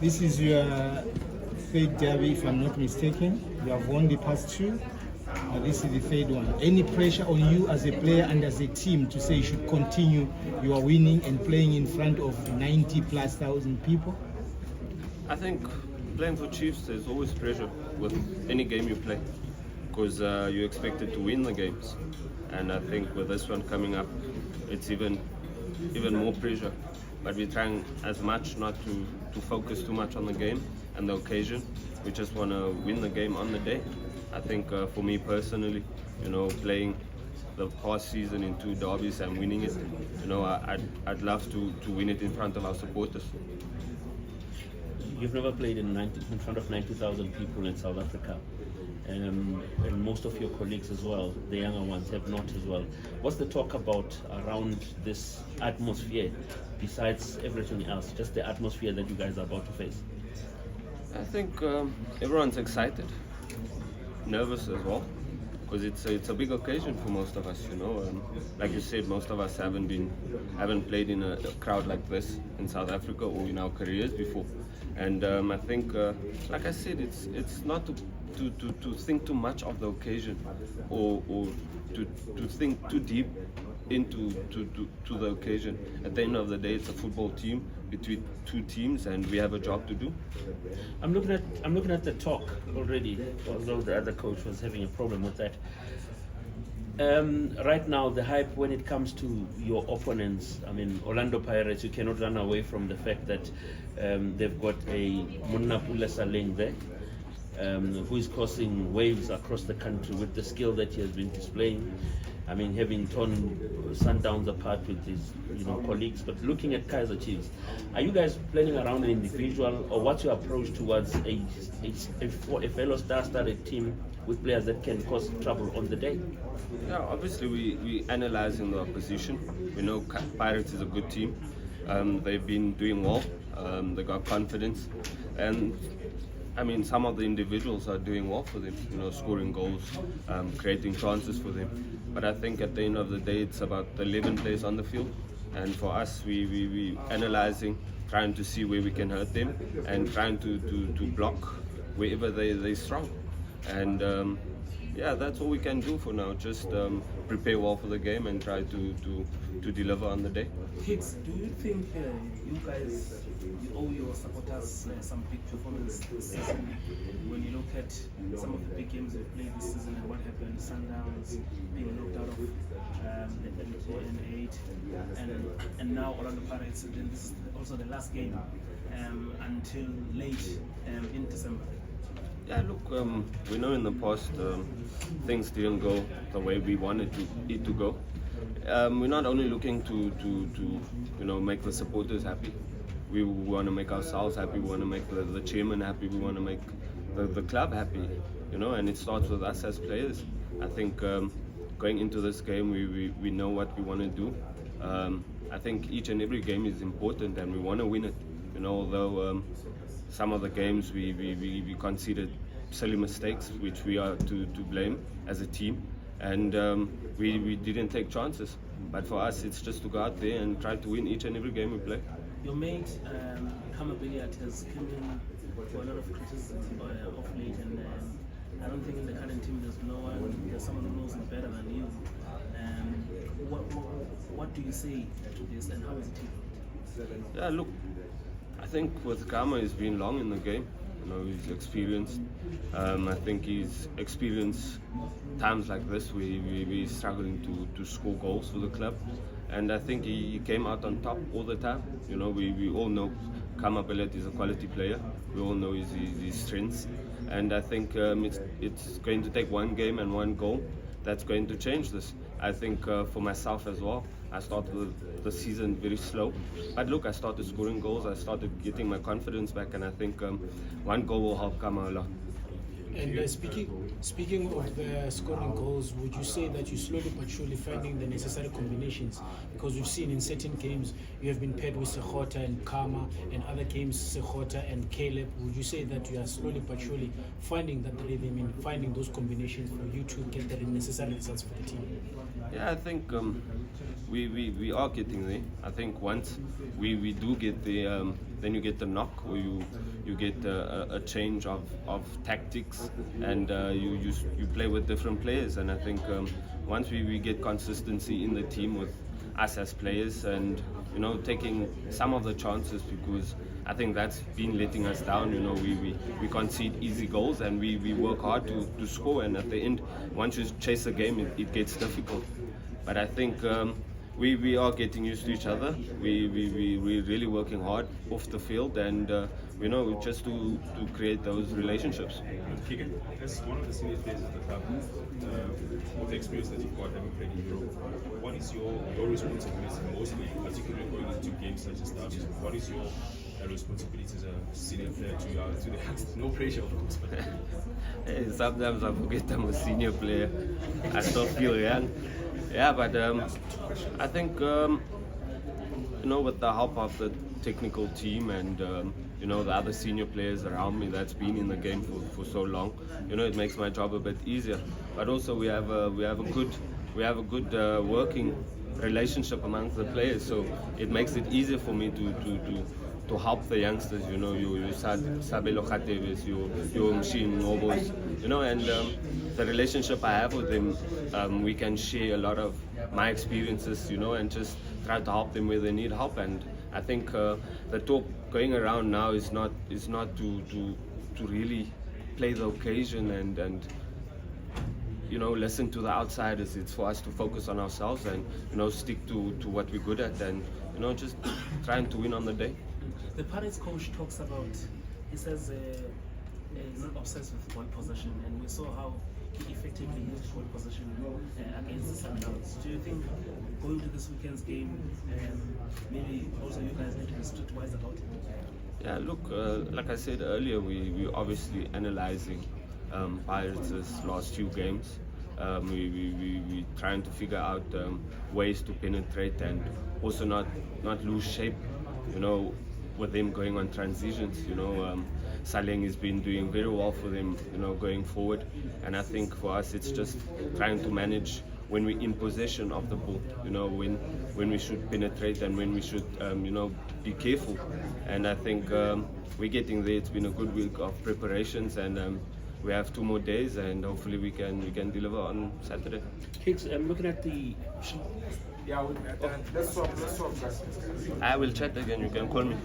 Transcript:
This is your third derby, if I'm not mistaken. You have won the past two. This is the third one. Any pressure on you as a player and as a team to say you should continue your winning and playing in front of 90,000+ people? I think playing for Chiefs, there's always pressure with any game you play because you're expected to win the games. And I think with this one coming up, it's even more pressure. But we're trying as much not to focus too much on the game and the occasion. We just want to win the game on the day. I think for me personally, playing the past season in 2 derbies and winning it, I'd love to win it in front of our supporters. You've never played in front of 90,000 people in South Africa. And most of your colleagues as well, the younger ones, have not as well. What's the talk about around this atmosphere, besides everything else, just the atmosphere that you guys are about to face? I think everyone's excited, nervous as well, because it's a big occasion for most of us. Like you said, most of us haven't played in a crowd like this in South Africa or in our careers before. And I think, like I said, it's not to think too much of the occasion or to think too deep into the occasion. At the end of the day, it's a football team between 2 teams, and we have a job to do. I'm looking at the talk already, although the other coach was having a problem with that. Right now, the hype when it comes to your opponents, I mean, Orlando Pirates, you cannot run away from the fact that they've got a Munna Pule Saleng there, who is causing waves across the country with the skill that he has been displaying. I mean, having torn Sundowns apart with his colleagues, but looking at Kaizer Chiefs, are you guys planning around an individual, or what's your approach towards a fellow star-studded team with players that can cause trouble on the day? Yeah, obviously we analyzing the opposition. We know Pirates is a good team. They've been doing well. They got confidence, and I mean, some of the individuals are doing well for them, scoring goals, creating chances for them. But I think at the end of the day, it's about the 11 players on the field. And for us, we analyzing, trying to see where we can hurt them and trying to block wherever they're strong. And yeah, that's all we can do for now. Just prepare well for the game and try to deliver on the day. Hicks, do you think you guys owe your supporters some big performance this season? When you look at some of the big games they've played this season and what happened, Sundowns being knocked out of the N8, and now Orlando Pirates, and then this is also the last game until late in December. Yeah, look, we know in the past things didn't go the way we wanted it to go. We're not only looking to make the supporters happy. We want to make ourselves happy. We want to make the chairman happy. We want to make the club happy. And it starts with us as players. I think going into this game, we know what we want to do. I think each and every game is important, and we want to win it. Although some of the games we conceded silly mistakes, which we are to blame as a team, and we didn't take chances. But for us, it's just to go out there and try to win each and every game we play. Your mate, Khama Billiat, has come in for a lot of criticism of late, and I don't think in the current team there's someone who knows it better than you. What do you say to this, and how is it taken? Yeah, look, I think with Khama, he's been long in the game. He's experienced. I think he's experienced times like this where we're struggling to score goals for the club. And I think he came out on top all the time. We all know Khama Billiat is a quality player. We all know his strengths. And I think it's going to take one game and one goal that's going to change this. I think for myself as well, I started the season very slow. But look, I started scoring goals, I started getting my confidence back, and I think one goal will help Khama a lot. And speaking of the scoring goals, would you say that you're slowly but surely finding the necessary combinations? Because we've seen in certain games you have been paired with Sekgotha and Khama, and other games Sekgotha and Caleb. Would you say that you are slowly but surely finding that rhythm and finding those combinations for you to get the necessary results for the team? Yeah, I think we are getting there. I think once we do get there, then you get the knock, or you get a change of tactics, and you play with different players. And I think once we get consistency in the team with us as players, and taking some of the chances, because I think that's been letting us down. We concede easy goals, and we work hard to score, and at the end, once you chase a game, it gets difficult. But I think we are getting used to each other. We're really working hard off the field, and just to create those relationships. Keagan, as one of the senior players at the club, with the experience that you've got having played in Europe, what is your responsibility mostly, particularly going into games such as derbies? What is your responsibility as a senior player to the youngsters? No pressure, of course. Hey, sometimes I forget I'm a senior player. I still feel young. Yeah, but I think with the help of the technical team and the other senior players around me that's been in the game for so long, it makes my job a bit easier. But also we have a good working relationship amongst the players, so it makes it easier for me to help the youngsters. You Sabelo Khateves, you Mshin Nobos, and the relationship I have with them, we can share a lot of my experiences, and just try to help them where they need help. And I think the talk going around now is not to really play the occasion and listen to the outsiders. It's for us to focus on ourselves and stick to what we're good at, and just trying to win on the day. The Pirates coach talks about, he says he's not obsessed with ball possession, and we saw how he effectively used ball possession against the Sundowns. Do you think going to this weekend's game, maybe also you guys need to be streetwise about it? Yeah, look, like I said earlier, we obviously analyzing Pirates' last few games. We trying to figure out ways to penetrate and also not lose shape, with them going on transitions. Saleng has been doing very well for them, going forward. And I think for us, it's just trying to manage when we're in possession of the ball, when we should penetrate and when we should, be careful. And I think we're getting there. It's been a good week of preparations, and we have 2 more days, and hopefully we can deliver on Saturday. Kicks, I'm looking at the. Yeah, let's swap guys. I will chat again. You can call me.